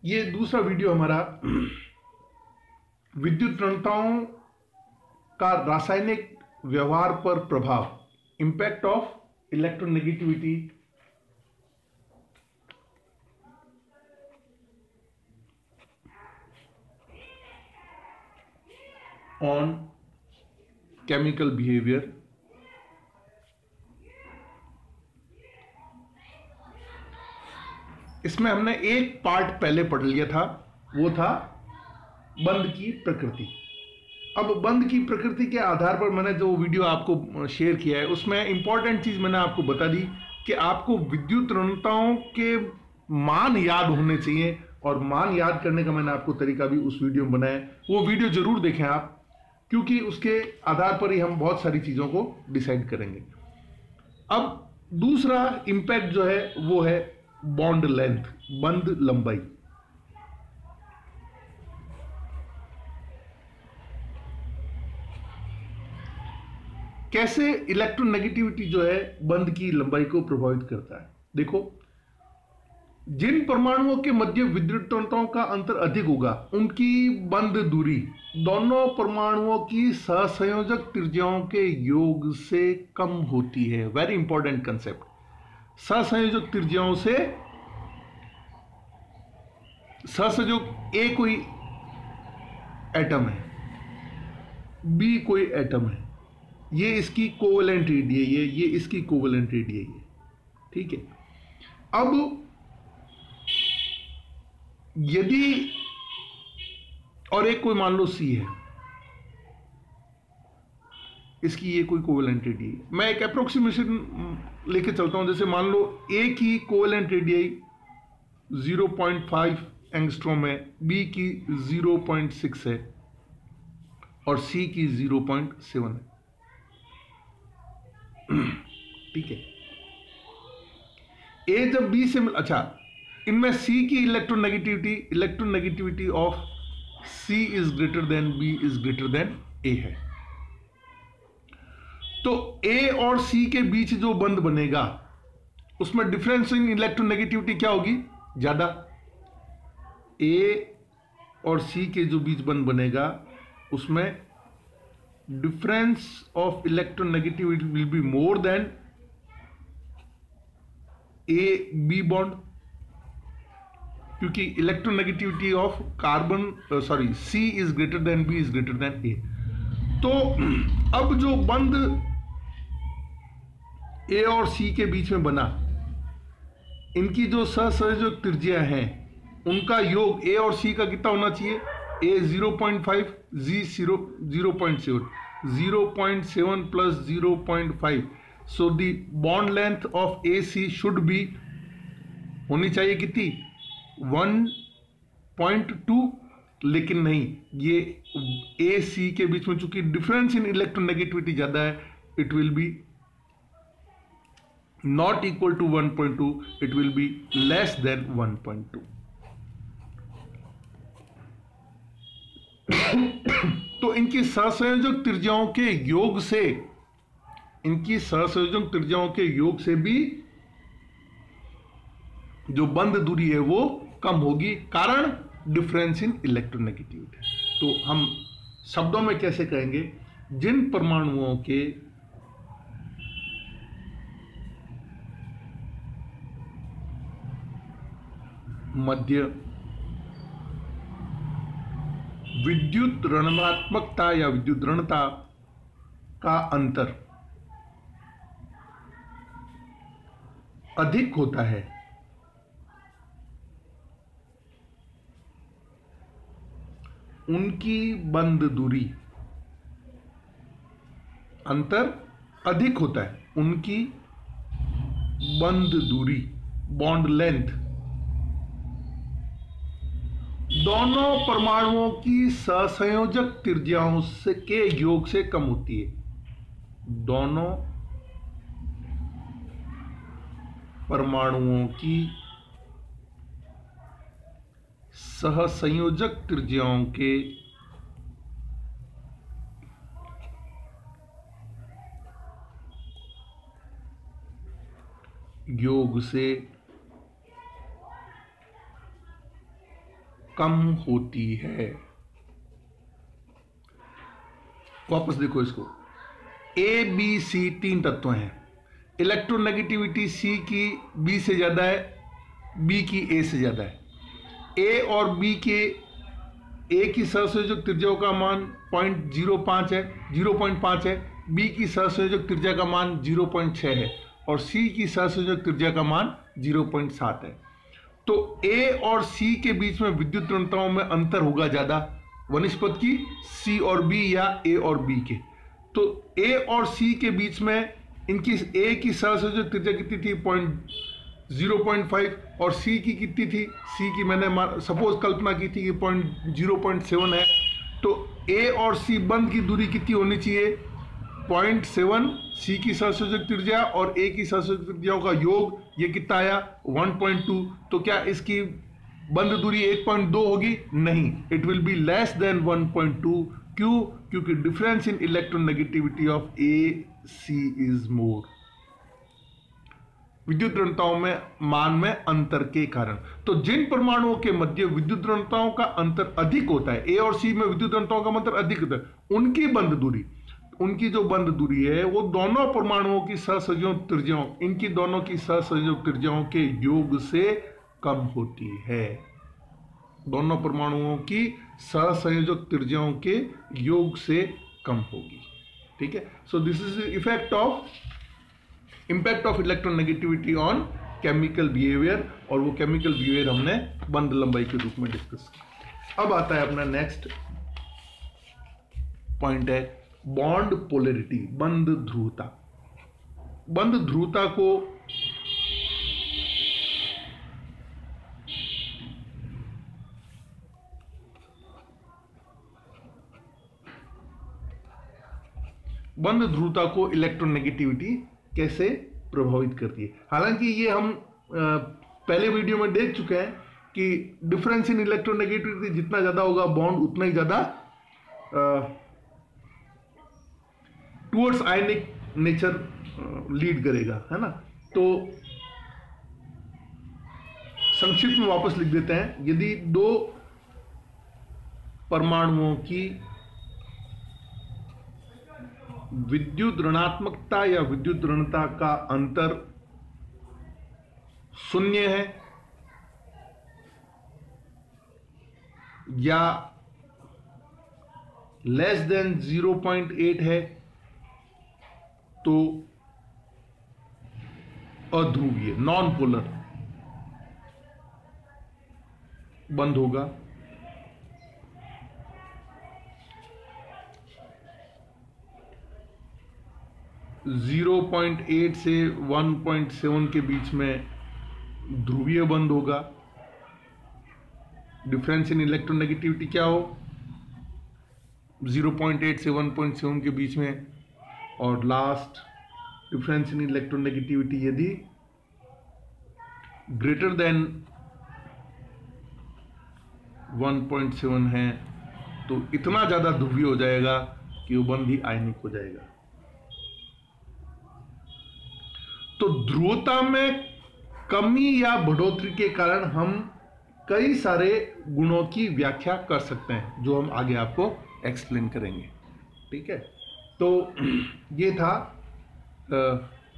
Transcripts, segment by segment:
ये दूसरा वीडियो हमारा विद्युत ऋणताओं का रासायनिक व्यवहार पर प्रभाव, impact of electronegativity on chemical behaviour. इसमें हमने एक पार्ट पहले पढ़ लिया था, वो था बंध की प्रकृति। अब बंध की प्रकृति के आधार पर मैंने जो वीडियो आपको शेयर किया है उसमें इंपॉर्टेंट चीज मैंने आपको बता दी कि आपको विद्युत ऋणताओं के मान याद होने चाहिए, और मान याद करने का मैंने आपको तरीका भी उस वीडियो में बनाया। वो वीडियो जरूर देखें आप, क्योंकि उसके आधार पर ही हम बहुत सारी चीजों को डिसाइड करेंगे। अब दूसरा इंपैक्ट जो है वो है बॉन्ड लेंथ, बंध लंबाई। कैसे इलेक्ट्रोनेगेटिविटी जो है बंध की लंबाई को प्रभावित करता है। देखो, जिन परमाणुओं के मध्य विद्युत ऋणताओं का अंतर अधिक होगा उनकी बंध दूरी दोनों परमाणुओं की सहसंयोजक त्रिज्याओं के योग से कम होती है। Very important concept. सहसंयोजक त्रिज्याओं से, सहसंयोजक ए कोई एटम है, बी कोई एटम है, ये इसकी कोवेलेंट रेडियस है, ये इसकी कोवेलेंट रेडियस है, ठीक है। अब यदि, और एक कोई मान लो सी है, इसकी ये कोई कोवेलेंट रेडियस है। मैं एक अप्रोक्सीमेशन लेके चलता हूं। जैसे मान लो ए की कोवेलेंट रेडियस 0.5 एंगस्ट्रॉम है, बी की 0.6 है और सी की 0.7 है, ठीक है। ए जब बी से अच्छा, इनमें सी की electronegativity of C is greater than B is greater than A है। तो ए और सी के बीच जो बंध बनेगा उसमें डिफरेंस इन इलेक्ट्रोनेगेटिविटी क्या होगी? ज्यादा। ए और सी के जो बीच बंध बनेगा उसमें difference of electronegativity will be more than A B bond, क्योंकि electronegativity of carbon C is greater than B is greater than A. तो अब जो बंध ए और सी के बीच में बना, इनकी जो सहसंयोजक त्रिज्या हैं उनका योग ए और सी का कितना होना चाहिए? ए 0.5, जी 0.7, 0.7 plus 0.5। So the bond length of A C should be होनी चाहिए कितनी? 1.2। लेकिन नहीं, ये ए सी के बीच में चूंकि डिफरेंस इन इलेक्ट्रोनेगेटिविटी ज्यादा है, it will B not equal to 1.2, it will be less than 1.2। तो इनकी सहसंयोजक त्रिज्याओं के योग से, इनकी सहसंयोजक त्रिज्याओं के योग से भी जो बंध दूरी है वो कम होगी, कारण डिफरेंस इन इलेक्ट्रोनेगेटिविटी। तो हम शब्दों में कैसे कहेंगे? जिन परमाणुओं के मध्य विद्युत ऋणात्मकता या विद्युत ऋणता का अंतर अधिक होता है, उनकी बंध दूरी, अंतर अधिक होता है, उनकी बंध दूरी, बॉन्ड लेंथ दोनों परमाणुओं की सहसंयोजक त्रिज्याओं से के योग से कम होती है। दोनों परमाणुओं की सहसंयोजक त्रिज्याओं के योग से कम होती है। वापस देखो इसको, ए बी सी तीन तत्व हैं, इलेक्ट्रोनेगेटिविटी सी की बी से ज्यादा है, बी की ए से ज्यादा है। ए और बी के ए की सहसंयोजक त्रिज्याओं का मान 0.05 है, 0.5 है, बी की सहसंयोजक त्रिज्या का मान 0.6 है और सी की सहसंयोजक त्रिज्या का मान 0.7 है। तो ए और सी के बीच में विद्युत ऋणताओं में अंतर होगा ज्यादा वनिस्पत की सी और बी या ए और बी के। तो ए और सी के बीच में इनकी ए की सहसंयोजक त्रिज्या कितनी थी 0.5 और सी की कितनी थी, सी की मैंने सपोज कल्पना की थी कि 0.7 है। तो ए और सी बंद की दूरी कितनी होनी चाहिए 0.7, सी की सहसंयोजक त्रिज्या और ए की सहसंयोजक त्रिज्याओं का योग ये कितना आया 1.2। तो क्या इसकी बंद दूरी 1.2 होगी? नहीं, it will be less than 1.2। क्यों? क्योंकि difference in electronegativity of A C is more, विद्युत ऋणताओं में मान में अंतर के कारण। तो जिन परमाणुओं के मध्य विद्युत ऋणताओं का अंतर अधिक होता है, ए और सी में विद्युत ऋणताओं का अंतर अधिक होता है, उनकी बंद दूरी, उनकी जो बंद दूरी है वो दोनों परमाणुओं की सहसंयोजक त्रिज्याओं, इनकी दोनों की सहसंयोजक त्रिज्याओं के योग से कम होती है। दोनों परमाणुओं की सहसंयोजक त्रिज्याओं के योग से कम होगी। ठीक है, so this is effect of impact of electronegativity on chemical behaviour, और वो केमिकल बिहेवियर हमने बंद लंबाई के रूप में डिस्कस किया। अब आता है अपना नेक्स्ट पॉइंट है बॉन्ड पोलैरिटी, बंद ध्रुवता। बंद ध्रुवता को इलेक्ट्रोनेगेटिविटी कैसे प्रभावित करती है। हालांकि ये हम पहले वीडियो में देख चुके हैं कि डिफरेंस इन इलेक्ट्रोनेगेटिविटी जितना ज्यादा होगा बॉन्ड उतना ही ज्यादा टुवर्ड्स आयनिक नेचर लीड करेगा, है ना। तो संक्षिप्त में वापस लिख देते हैं, यदि दो परमाणुओं की विद्युत ऋणात्मकता या विद्युत ऋणता का अंतर शून्य है या लेस देन 0.8 है तो अध्रुवीय नॉन पोलर बंद होगा। 0.8 से 1.7 के बीच में ध्रुवीय बंद होगा। डिफरेंस इन इलेक्ट्रोनेगेटिविटी क्या हो 0.8 से 1.7 के बीच में, और लास्ट डिफरेंस इन इलेक्ट्रोनेगेटिविटी यदि ग्रेटर देन 1.7 है तो इतना ज्यादा ध्रुवीय हो जाएगा कि वो बंद ही आयनिक हो जाएगा। तो ध्रुवता में कमी या बढ़ोतरी के कारण हम कई सारे गुणों की व्याख्या कर सकते हैं जो हम आगे आपको एक्सप्लेन करेंगे। ठीक है, तो ये था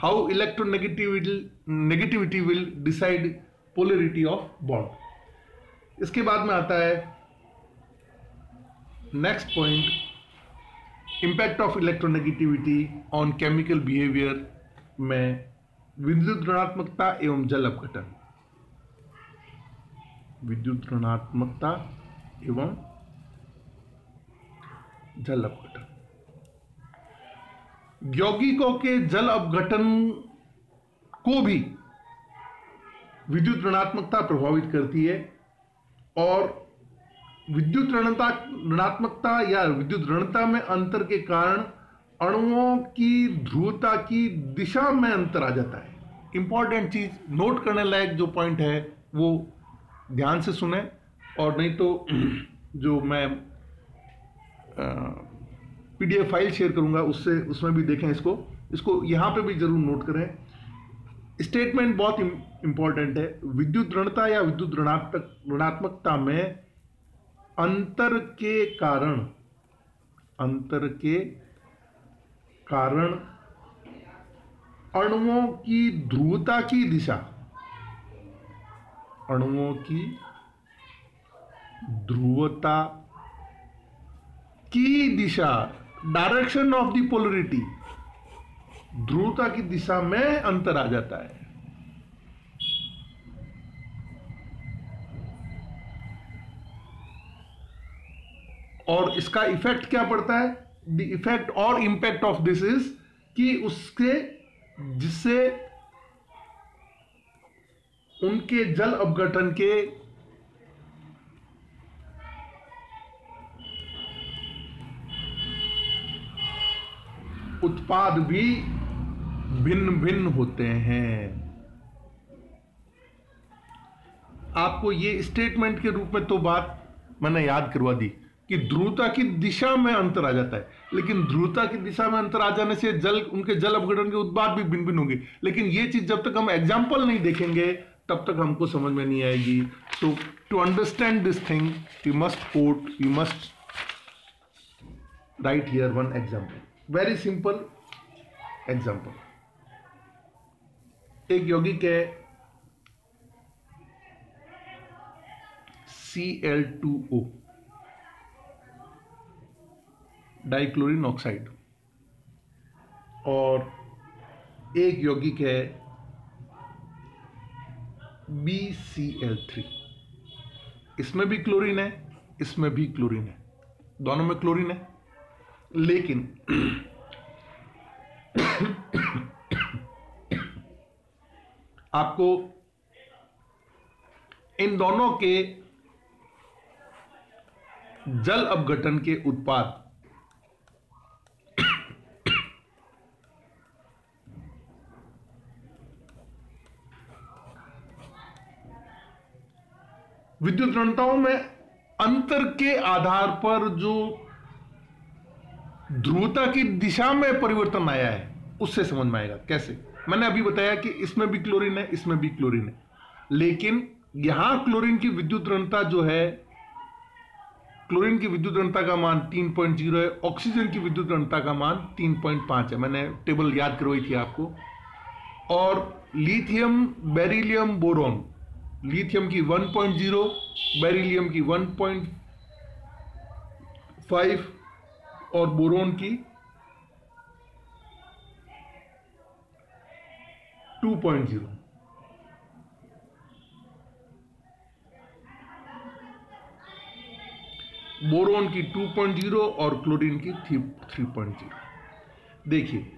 how electronegativity will decide polarity of bond. इसके बाद में आता है next point, impact of electronegativity on chemical behaviour में विद्युत ऋणात्मकता एवं जल अपघटन। विद्युत ऋणात्मकता एवं जल अपघटन। यौगिकों के जल अपघटन को भी विद्युत ऋणात्मकता प्रभावित करती है, और विद्युत ऋणात्मकता या विद्युत ऋणता में अंतर के कारण अणुओं की ध्रुवता की दिशा में अंतर आ जाता है। इंपॉर्टेंट चीज नोट करने लायक जो पॉइंट है वो ध्यान से सुने, और नहीं तो जो मैं पीडीएफ फाइल शेयर करूंगा उसमें भी देखें इसको यहां पे भी जरूर नोट करें। स्टेटमेंट बहुत इंपॉर्टेंट है। विद्युत ऋणता या विद्युत ऋणात्मकता में अंतर के कारण अणुओं की ध्रुवता की दिशा डायरेक्शन ऑफ द पोलरिटी, ध्रुवता की दिशा में अंतर आ जाता है। और इसका इफेक्ट क्या पड़ता है? द इफेक्ट और इंपैक्ट ऑफ दिस इज कि जिससे उनके जल अपघटन के उत्पाद भी भिन्न भिन्न होते हैं। आपको ये स्टेटमेंट के रूप में तो बात मैंने याद करवा दी कि ध्रुवता की दिशा में अंतर आ जाता है, लेकिन ध्रुवता की दिशा में अंतर आ जाने से उनके जल अपघटन के उत्पाद भी भिन्न भिन्न होंगे। लेकिन ये चीज जब तक हम एग्जाम्पल नहीं देखेंगे तब तक हमको समझ में नहीं आएगी। तो to understand this thing we must write here one example, very simple example. एक यौगिक है Cl2O, डाइक्लोरिन ऑक्साइड, और एक यौगिक है BCl3। इसमें भी क्लोरीन है, इसमें भी क्लोरीन है, दोनों में क्लोरीन है। लेकिन आपको इन दोनों के जल अपघटन के उत्पाद विद्युत ऋणताओं में अंतर के आधार पर जो ध्रुवता की दिशा में परिवर्तन आया है उससे समझ में आएगा। कैसे? मैंने अभी बताया कि इसमें भी क्लोरीन है, इसमें भी क्लोरीन है, लेकिन यहां क्लोरीन की विद्युत ऋणता जो है, क्लोरीन की विद्युत ऋणता का मान 3.0 है, ऑक्सीजन की विद्युत ऋणता का मान 3.5 है। मैंने टेबल याद करवाई थी आपको। और लिथियम, बेरिलियम, बोरोन, लिथियम की 1.0, बेरिलियम की 1.5 और बोरोन की 2.0। बोरोन की 2.0 और क्लोरीन की 3.0। देखिए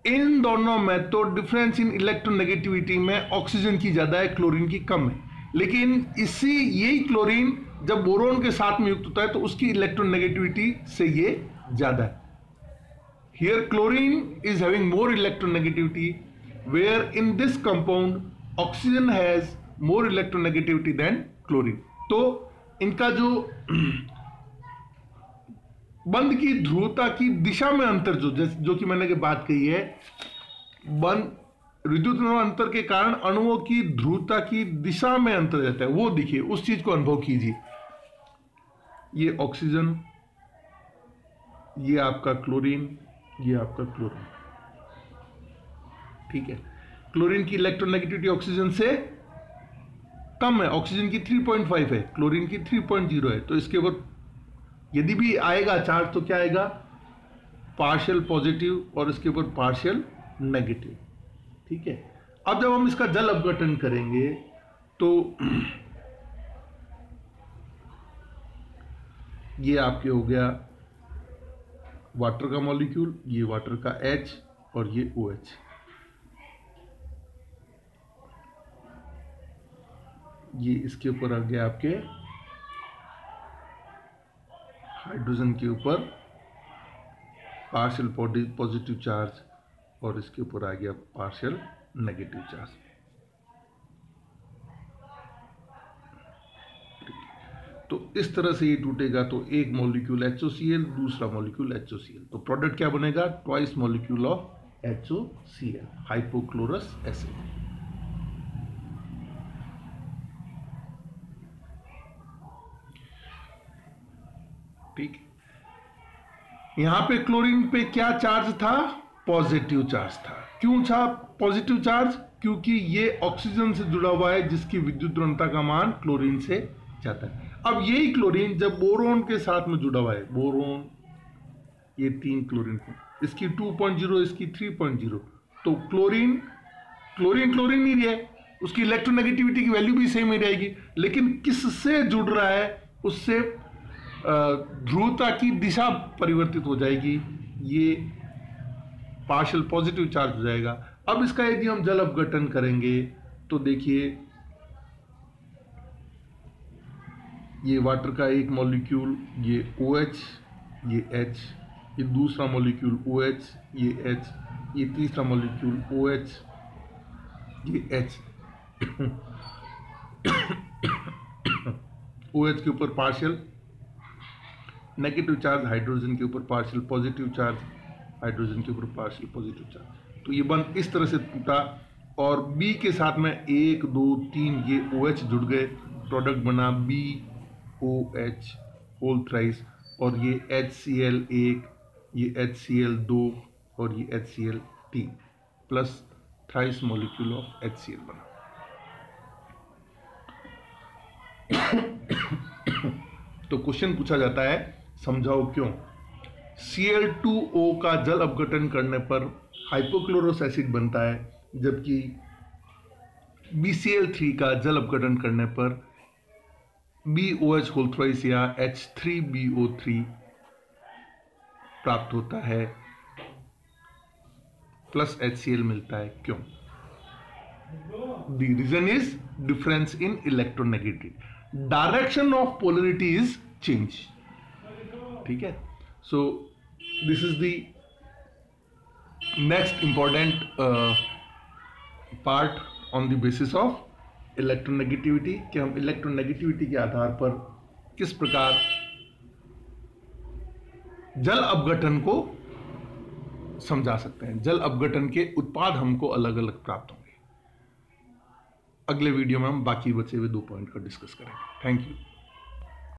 इन दोनों में तो डिफरेंस इन इलेक्ट्रोनेगेटिविटी में ऑक्सीजन की ज्यादा है, क्लोरीन की कम है। लेकिन यही क्लोरीन जब बोरोन के साथ में युक्त होता है तो उसकी इलेक्ट्रोनेगेटिविटी से ये ज्यादा है। Here chlorine is having more electronegativity, where in this compound oxygen has more electronegativity than chlorine. तो इनका जो बंध की ध्रुवता की दिशा में अंतर जो कि मैंने बात कही है, विद्युत अंतर के कारण अणुओं की ध्रुवता की दिशा में अंतर रहता है, वो देखिए, उस चीज को अनुभव कीजिए। ये ऑक्सीजन, ये आपका क्लोरीन, ये आपका क्लोरीन, ठीक है। क्लोरीन की इलेक्ट्रोनेगेटिविटी ऑक्सीजन से कम है, ऑक्सीजन की 3.5 है, क्लोरीन की 3.0 है। तो इसके ऊपर यदि भी आएगा चार्ज तो क्या आएगा? पार्शियल पॉजिटिव और इसके ऊपर पार्शियल नेगेटिव, ठीक है। अब जब हम इसका जल अपघटन करेंगे तो ये आपके हो गया वाटर का मॉलिक्यूल, ये वाटर का H और ये OH। ये इसके ऊपर आ गया आपके हाइड्रोजन के ऊपर पार्शियल पॉजिटिव चार्ज और इसके ऊपर आ गया पार्शियल नेगेटिव चार्ज। तो इस तरह से ये टूटेगा तो एक मॉलिक्यूल HOCl, दूसरा मॉलिक्यूल HOCl, तो प्रोडक्ट क्या बनेगा? Twice molecule of HOCl, hypochlorous acid. ठीक है, यहां पे क्लोरीन पे क्या चार्ज था? पॉजिटिव चार्ज था। क्यों था पॉजिटिव चार्ज? क्योंकि ये ऑक्सीजन से जुड़ा हुआ है जिसकी विद्युत ध्रुवता का मान क्लोरीन से ज्यादा है। अब यही क्लोरीन जब बोरोन के साथ में जुड़ा हुआ है, बोरोन, ये 3 क्लोरीन, इसकी 2.0, इसकी 3.0, तो क्लोरीन क्लोरीन नहीं रहा है, उसकी इलेक्ट्रोनेगेटिविटी की वैल्यू भी सेम ही रहेगी, लेकिन किससे जुड़ रहा है उससे ध्रुवता की दिशा परिवर्तित हो जाएगी, ये पार्शियल पॉजिटिव चार्ज हो जाएगा। अब इसका यदि हम जल अपघटन करेंगे तो देखिए, ये वाटर का एक मॉलिक्यूल, ये OH, ये H, ये दूसरा मॉलिक्यूल OH, ये H, ये तीसरा मॉलिक्यूल OH, ये H। OH के ऊपर पार्शियल नेगेटिव चार्ज, हाइड्रोजन के ऊपर पार्शियल पॉजिटिव चार्ज, हाइड्रोजन के ऊपर पार्शियल पॉजिटिव चार्ज। तो ये बंद इस तरह से टूटा और B के साथ में 1 2 3 ये OH जुड़ गए, प्रोडक्ट बना BOH होल थ्राइस, और ये HCl1, ये HCl2 और ये HCl3 plus thrice molecule of HCl बना। तो क्वेश्चन पूछा जाता है, समझाओ क्यों Cl2O का जल अपघटन करने पर हाइपोक्लोरस एसिड बनता है, जबकि BCl3 का जल अपघटन करने पर BOH होल थ्राइस या H3BO3 प्राप्त होता है, प्लस HCl मिलता है। क्यों? The reason is difference in electronegativity. Direction of polarity is change. ठीक है, so this is the next important part on the basis of electronegativity, कि हम इलेक्ट्रोनेगेटिविटी के आधार पर किस प्रकार जल अपघटन को समझा सकते हैं। जल अपघटन के उत्पाद हमको अलग अलग प्राप्त होंगे। अगले वीडियो में हम बाकी बचे हुए 2 पॉइंट का डिस्कस करेंगे। Thank you.